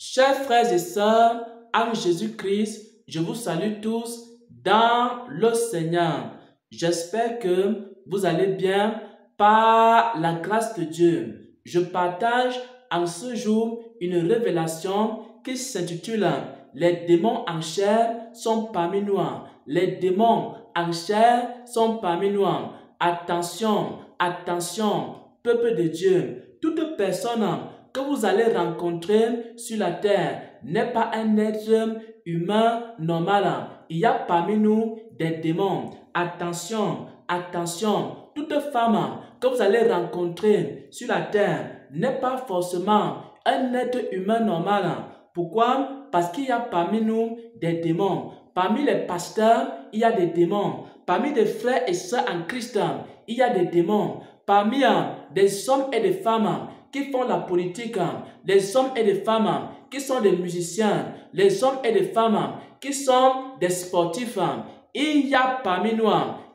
Chers frères et sœurs, en Jésus-Christ, je vous salue tous dans le Seigneur. J'espère que vous allez bien par la grâce de Dieu. Je partage en ce jour une révélation qui s'intitule « Les démons en chair sont parmi nous ». Les démons en chair sont parmi nous. Attention, attention, peuple de Dieu, toute personne que vous allez rencontrer sur la terre n'est pas un être humain normal. Il y a parmi nous des démons. Attention, attention, toute femme que vous allez rencontrer sur la terre n'est pas forcément un être humain normal. Pourquoi? Parce qu'il y a parmi nous des démons. Parmi les pasteurs, il y a des démons. Parmi les frères et sœurs en Christ, il y a des démons. Parmi des hommes et des femmes qui font la politique, les hommes et les femmes qui sont des musiciens, les hommes et les femmes qui sont des sportifs, il y a parmi nous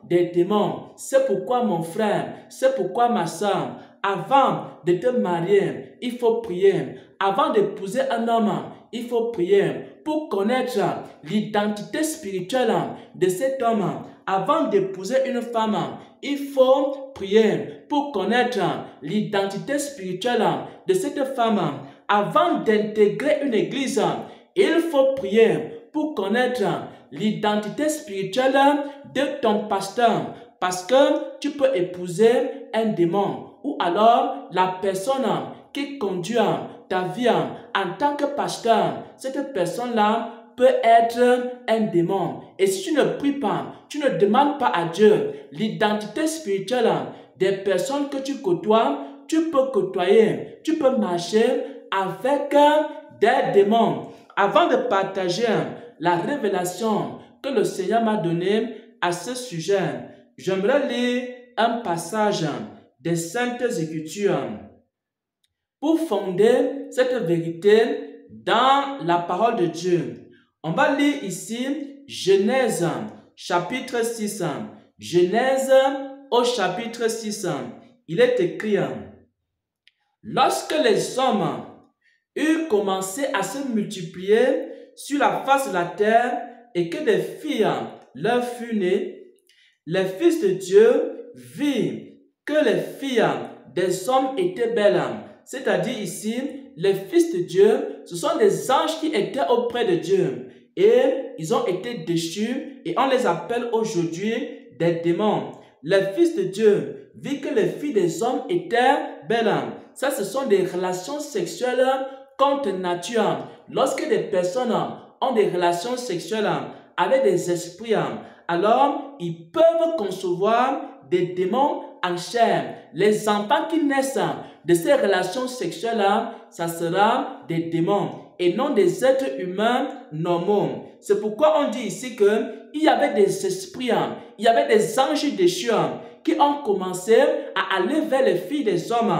des démons. C'est pourquoi mon frère, c'est pourquoi ma soeur, avant de te marier, il faut prier. Avant d'épouser un homme, il faut prier pour connaître l'identité spirituelle de cet homme. Avant d'épouser une femme, il faut prier pour connaître l'identité spirituelle de cette femme. Avant d'intégrer une église, il faut prier pour connaître l'identité spirituelle de ton pasteur. Parce que tu peux épouser un démon ou alors la personne qui conduit ta vie en tant que pasteur. Cette personne-là peut être un démon. Et si tu ne pries pas, tu ne demandes pas à Dieu l'identité spirituelle des personnes que tu côtoies, tu peux côtoyer, tu peux marcher avec des démons. Avant de partager la révélation que le Seigneur m'a donnée à ce sujet, j'aimerais lire un passage des Saintes Écritures pour fonder cette vérité dans la parole de Dieu. On va lire ici Genèse chapitre 6. Genèse au chapitre 6. Il est écrit: lorsque les hommes eurent commencé à se multiplier sur la face de la terre et que des filles leur furent nées, les fils de Dieu virent que les filles des hommes étaient belles. C'est-à-dire ici, les fils de Dieu, ce sont des anges qui étaient auprès de Dieu. Et ils ont été déchus et on les appelle aujourd'hui des démons. Les fils de Dieu virent que les filles des hommes étaient belles. Ça, ce sont des relations sexuelles contre nature. Lorsque des personnes ont des relations sexuelles avec des esprits, alors ils peuvent concevoir des démons en chair. Les enfants qui naissent de ces relations sexuelles-là, ça sera des démons et non des êtres humains normaux. C'est pourquoi on dit ici qu'il y avait des esprits, il y avait des anges déchus qui ont commencé à aller vers les filles des hommes.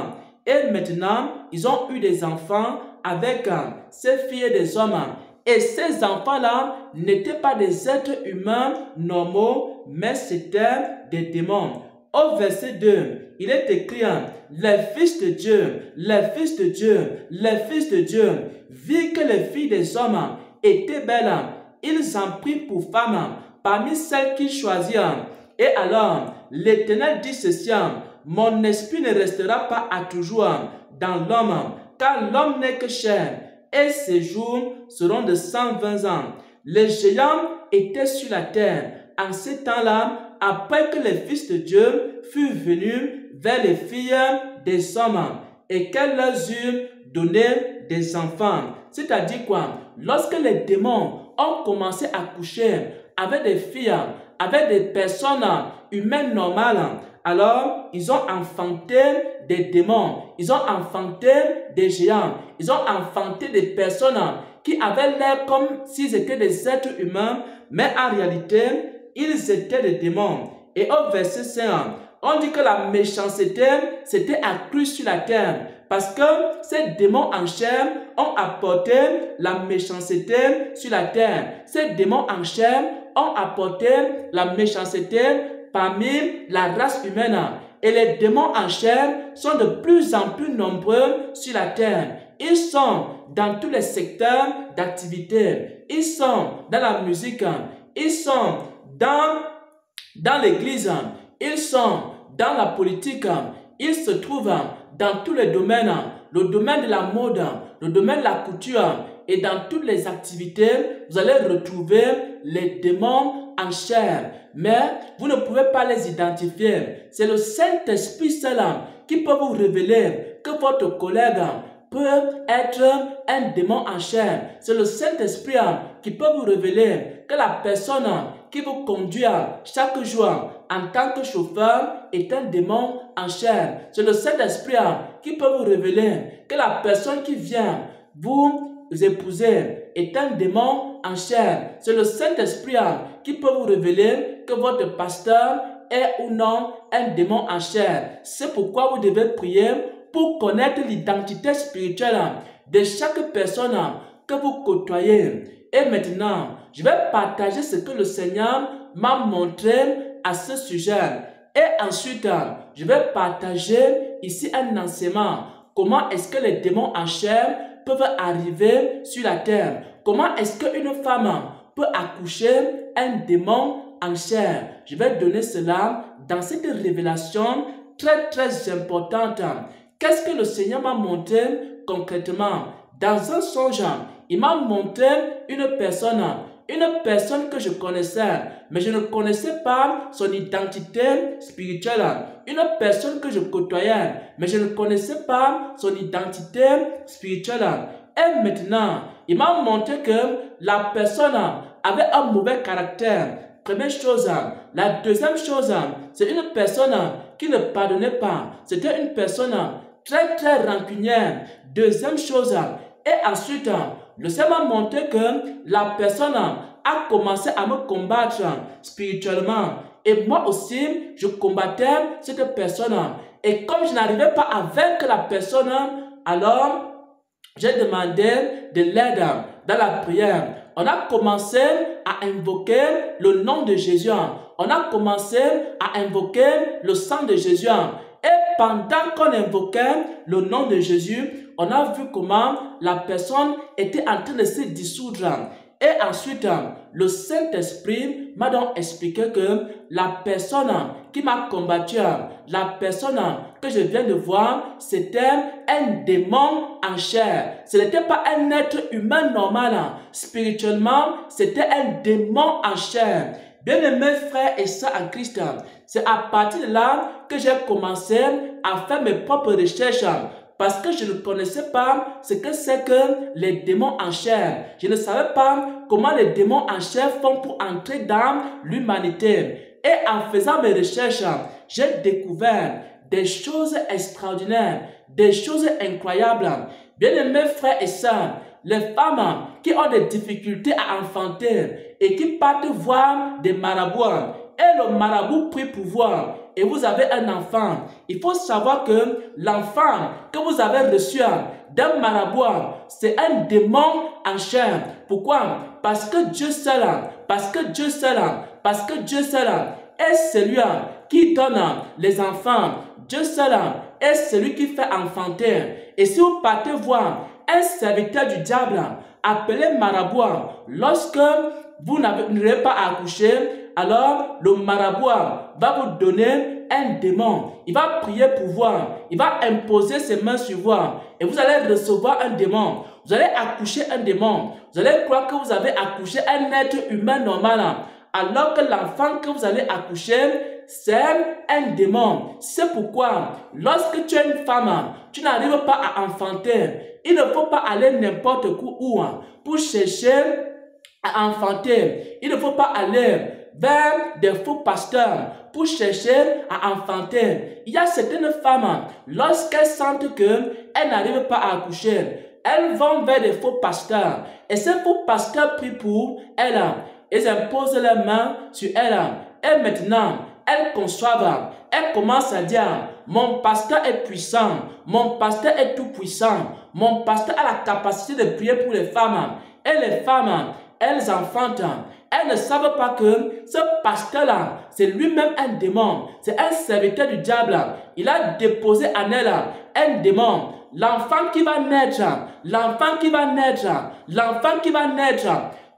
Et maintenant, ils ont eu des enfants avec ces filles des hommes. Et ces enfants-là n'étaient pas des êtres humains normaux, mais c'étaient des démons. Au verset 2, il est écrit: les fils de Dieu, les fils de Dieu, les fils de Dieu virent que les filles des hommes étaient belles. Ils en prirent pour femmes parmi celles qu'ils choisirent. Et alors, l'Éternel dit ceci: mon esprit ne restera pas à toujours dans l'homme, car l'homme n'est que chair, et ses jours seront de 120 ans. Les géants étaient sur la terre en ces temps-là, après que les fils de Dieu furent venus vers les filles des hommes et qu'elles leur eurent donné des enfants. C'est-à-dire quoi? Lorsque les démons ont commencé à coucher avec des filles, avec des personnes humaines normales, alors ils ont enfanté des démons, ils ont enfanté des géants, ils ont enfanté des personnes qui avaient l'air comme s'ils étaient des êtres humains, mais en réalité, ils étaient des démons. Et au verset 5, on dit que la méchanceté s'était accrue sur la terre. Parce que ces démons en chair ont apporté la méchanceté sur la terre. Ces démons en chair ont apporté la méchanceté parmi la race humaine. Et les démons en chair sont de plus en plus nombreux sur la terre. Ils sont dans tous les secteurs d'activité. Ils sont dans la musique, ils sont dans l'église, ils sont dans la politique, ils se trouvent dans tous les domaines, le domaine de la mode, le domaine de la couture, et dans toutes les activités, vous allez retrouver les démons en chair. Mais vous ne pouvez pas les identifier. C'est le Saint-Esprit seul qui peut vous révéler que votre collègue peut être un démon en chair. C'est le Saint-Esprit qui peut vous révéler que la personne qui vous conduit chaque jour en tant que chauffeur est un démon en chair. C'est le Saint-Esprit qui peut vous révéler que la personne qui vient vous épouser est un démon en chair. C'est le Saint-Esprit qui peut vous révéler que votre pasteur est ou non un démon en chair. C'est pourquoi vous devez prier pour connaître l'identité spirituelle de chaque personne que vous côtoyez. Et maintenant, je vais partager ce que le Seigneur m'a montré à ce sujet. Et ensuite, je vais partager ici un enseignement. Comment est-ce que les démons en chair peuvent arriver sur la terre? Comment est-ce qu'une femme peut accoucher un démon en chair? Je vais donner cela dans cette révélation très importante. Qu'est-ce que le Seigneur m'a montré concrètement? Dans un songe, il m'a montré une personne que je connaissais, mais je ne connaissais pas son identité spirituelle. Une personne que je côtoyais, mais je ne connaissais pas son identité spirituelle. Et maintenant, il m'a montré que la personne avait un mauvais caractère. Première chose. La deuxième chose, c'est une personne qui ne pardonnait pas. C'était une personne très rancunière. Deuxième chose. Et ensuite, le Seigneur m'a montré que la personne a commencé à me combattre spirituellement. Et moi aussi, je combattais cette personne. Et comme je n'arrivais pas à vaincre la personne, alors j'ai demandé de l'aide dans la prière. On a commencé à invoquer le nom de Jésus. On a commencé à invoquer le sang de Jésus. Et pendant qu'on invoquait le nom de Jésus, on a vu comment la personne était en train de se dissoudre. Et ensuite, le Saint-Esprit m'a donc expliqué que la personne qui m'a combattu, la personne que je viens de voir, c'était un démon en chair. Ce n'était pas un être humain normal. Spirituellement, c'était un démon en chair. Bien-aimés frères et sœurs en Christ, c'est à partir de là que j'ai commencé à faire mes propres recherches. Parce que je ne connaissais pas ce que c'est que les démons en chair. Je ne savais pas comment les démons en chair font pour entrer dans l'humanité. Et en faisant mes recherches, j'ai découvert des choses extraordinaires, des choses incroyables. Bien-aimés frères et sœurs, les femmes qui ont des difficultés à enfanter et qui partent voir des marabouts, et le marabout prie pour voir, et vous avez un enfant, il faut savoir que l'enfant que vous avez reçu d'un marabout, c'est un démon en chair. Pourquoi? Parce que Dieu seul, est celui qui donne les enfants. Dieu seul est celui qui fait enfanter. Et si vous partez voir un serviteur du diable appelé marabout, lorsque vous n'arrivez pas à accoucher, alors le marabout va vous donner un démon. Il va prier pour voir. Il va imposer ses mains sur vous. Et vous allez recevoir un démon. Vous allez accoucher un démon. Vous allez croire que vous avez accouché un être humain normal. Alors que l'enfant que vous allez accoucher, c'est un démon. C'est pourquoi, lorsque tu es une femme, tu n'arrives pas à enfanter. Il ne faut pas aller n'importe où pour chercher à enfanter. Il ne faut pas aller vers des faux pasteurs pour chercher à enfanter. Il y a certaines femmes, lorsqu'elles sentent qu'elles n'arrivent pas à accoucher, elles vont vers des faux pasteurs. Et ces faux pasteurs prient pour elles. Ils imposent leurs mains sur elles. Et maintenant, elles conçoivent. Elles commencent à dire, mon pasteur est puissant. Mon pasteur est tout puissant. Mon pasteur a la capacité de prier pour les femmes. Et les femmes, elles enfantent. Elles ne savent pas que ce pasteur-là, c'est lui-même un démon. C'est un serviteur du diable. Il a déposé en elle un démon. l'enfant qui va naître, l'enfant qui va naître, l'enfant qui va naître,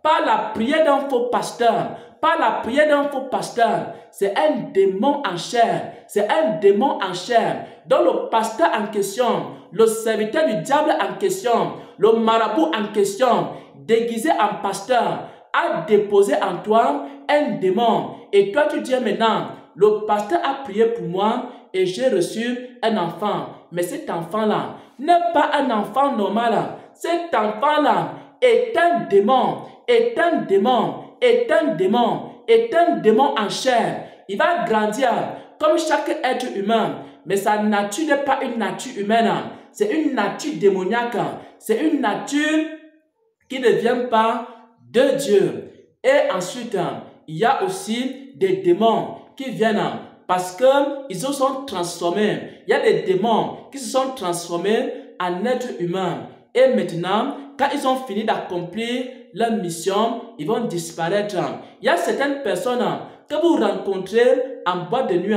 par la prière d'un faux pasteur, par la prière d'un faux pasteur, c'est un démon en chair, c'est un démon en chair, dont le pasteur en question, le serviteur du diable en question, le marabout en question, déguisé en pasteur, a déposé en toi un démon. Et toi tu dis maintenant, le pasteur a prié pour moi et j'ai reçu un enfant. Mais cet enfant-là n'est pas un enfant normal. Cet enfant-là est un démon, est un démon, est un démon, est un démon en chair. Il va grandir comme chaque être humain, mais sa nature n'est pas une nature humaine. C'est une nature démoniaque. C'est une nature qui ne vient pas de Dieu. Et ensuite, il y a aussi des démons qui viennent parce qu'ils se sont transformés. Il y a des démons qui se sont transformés en êtres humains. Et maintenant, quand ils ont fini d'accomplir leur mission, ils vont disparaître. Il y a certaines personnes que vous rencontrez en boîte de nuit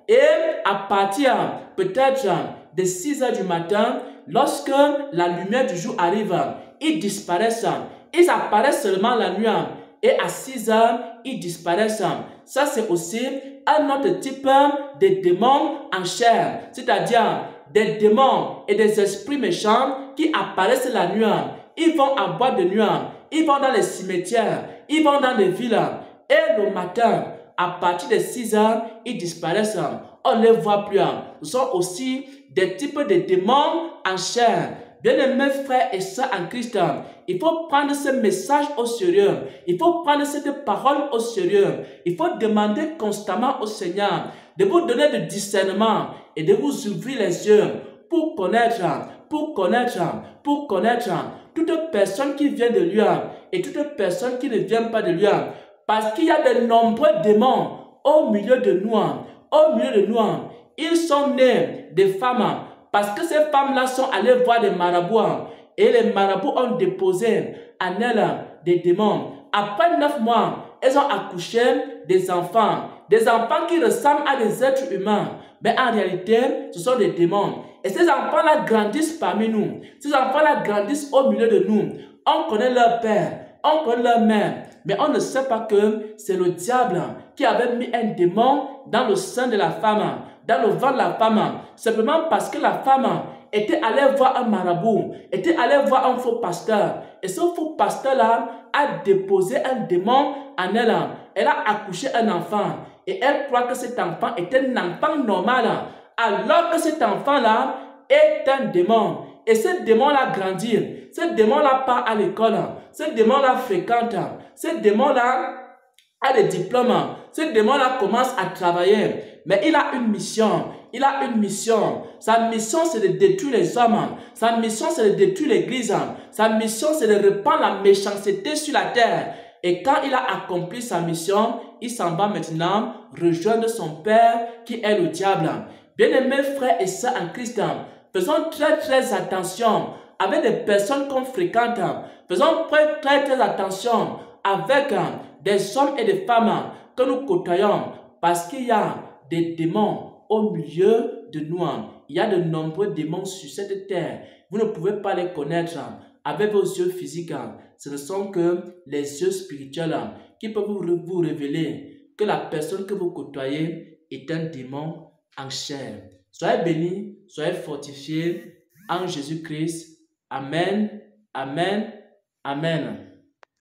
et à partir peut-être de 6 heures du matin, lorsque la lumière du jour arrive, ils disparaissent. Ils apparaissent seulement la nuit et à 6 heures, ils disparaissent. Ça, c'est aussi un autre type de démons en chair, c'est-à-dire des démons et des esprits méchants qui apparaissent la nuit. Ils vont en boîte de nuit, ils vont dans les cimetières, ils vont dans les villes et le matin, à partir de 6 heures, ils disparaissent. On ne les voit plus. Ce sont aussi des types de démons en chair. Bien-aimés frères et sœurs en Christ, il faut prendre ce message au sérieux. Il faut prendre cette parole au sérieux. Il faut demander constamment au Seigneur de vous donner le discernement et de vous ouvrir les yeux pour connaître toute personne qui vient de lui et toute personne qui ne vient pas de lui. Parce qu'il y a de nombreux démons au milieu de nous. Au milieu de nous, ils sont nés des femmes. Parce que ces femmes-là sont allées voir des marabouts. Et les marabouts ont déposé en elles des démons. Après 9 mois, elles ont accouché des enfants. Des enfants qui ressemblent à des êtres humains. Mais en réalité, ce sont des démons. Et ces enfants-là grandissent parmi nous. Ces enfants-là grandissent au milieu de nous. On connaît leur père, on connaît leur mère. Mais on ne sait pas que c'est le diable qui avait mis un démon dans le sein de la femme, dans le ventre de la femme, simplement parce que la femme était allée voir un marabout, était allée voir un faux pasteur. Et ce faux pasteur-là a déposé un démon en elle. Elle a accouché un enfant. Et elle croit que cet enfant est un enfant normal, alors que cet enfant-là est un démon. Et ce démon-là grandit. Ce démon-là part à l'école. Ce démon-là fréquente. Ce démon-là a des diplômes. Ce démon-là commence à travailler. Mais il a une mission. Il a une mission. Sa mission, c'est de détruire les hommes. Sa mission, c'est de détruire l'église. Sa mission, c'est de répandre la méchanceté sur la terre. Et quand il a accompli sa mission, il s'en va maintenant rejoindre son père qui est le diable. Bien-aimés frères et sœurs en Christ, faisons très attention avec des personnes qu'on fréquente. Faisons très attention avec des hommes et des femmes que nous côtoyons. Parce qu'il y a des démons au milieu de nous. Il y a de nombreux démons sur cette terre. Vous ne pouvez pas les connaître avec vos yeux physiques. Ce ne sont que les yeux spirituels qui peuvent vous révéler que la personne que vous côtoyez est un démon en chair. Soyez bénis, soyez fortifiés en Jésus-Christ. Amen, amen, amen.